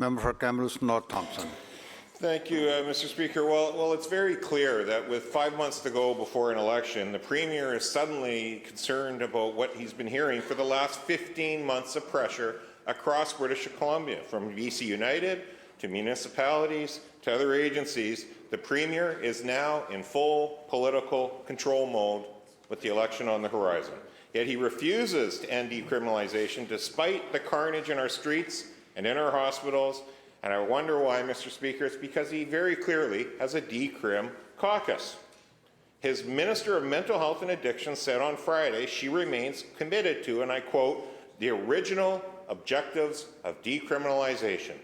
Member for Kamloops North Thompson. Thank you, Mr. Speaker. Well, it's very clear that with 5 months to go before an election, the Premier is suddenly concerned about what he's been hearing for the last 15 months of pressure across British Columbia, from BC United to municipalities to other agencies. The Premier is now in full political control mode with the election on the horizon. Yet he refuses to end decriminalization despite the carnage in our streets and in our hospitals. And I wonder why, Mr. Speaker. It's because he very clearly has a decrim caucus. His Minister of Mental Health and Addiction said on Friday she remains committed to, and I quote, the original objectives of decriminalization.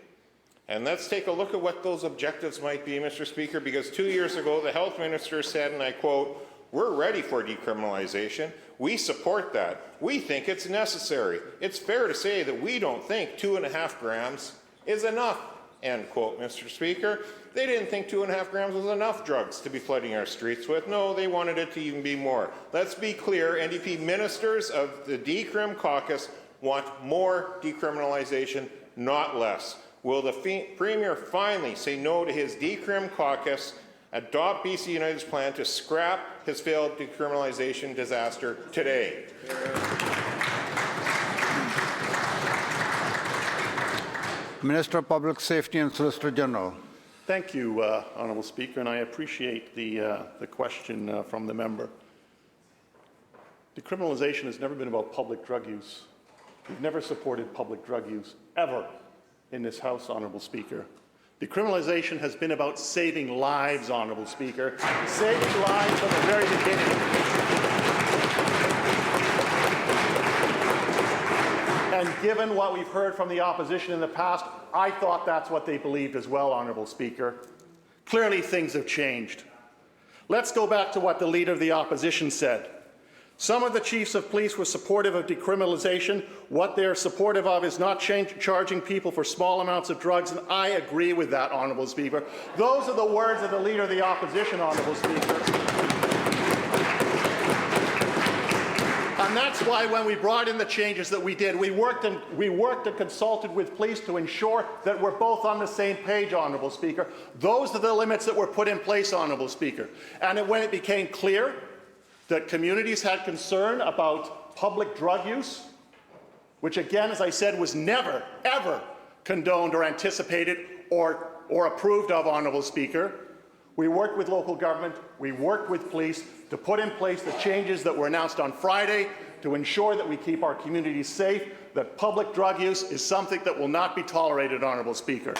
And let's take a look at what those objectives might be, Mr. Speaker, because 2 years ago the Health Minister said, and I quote, we're ready for decriminalization. We support that. We think it's necessary. It's fair to say that we don't think 2.5 grams is enough, end quote, Mr. Speaker. They didn't think 2.5 grams was enough drugs to be flooding our streets with. No, they wanted it to even be more. Let's be clear, NDP ministers of the Decrim caucus want more decriminalization, not less. Will the Premier finally say no to his Decrim caucus, adopt BC United's plan to scrap his failed decriminalization disaster today? Minister of Public Safety and Solicitor General. Thank you, Honourable Speaker, and I appreciate the question from the member. Decriminalization has never been about public drug use. We've never supported public drug use, ever, in this House, Honourable Speaker. Decriminalization has been about saving lives, Honourable Speaker, saving lives from the very beginning. And given what we've heard from the opposition in the past, I thought that's what they believed as well, Honourable Speaker. Clearly, things have changed. Let's go back to what the Leader of the Opposition said. Some of the chiefs of police were supportive of decriminalization. What they're supportive of is not charging people for small amounts of drugs, and I agree with that, Honourable Speaker. Those are the words of the Leader of the Opposition, Honourable Speaker. And that's why when we brought in the changes that we did, we worked and consulted with police to ensure that we're both on the same page, Honourable Speaker. Those are the limits that were put in place, Honourable Speaker. And when it became clear that communities had concern about public drug use, which again, as I said, was never, ever condoned or anticipated or approved of, Honourable Speaker, we worked with local government, we worked with police to put in place the changes that were announced on Friday to ensure that we keep our communities safe, that public drug use is something that will not be tolerated, Honourable Speaker.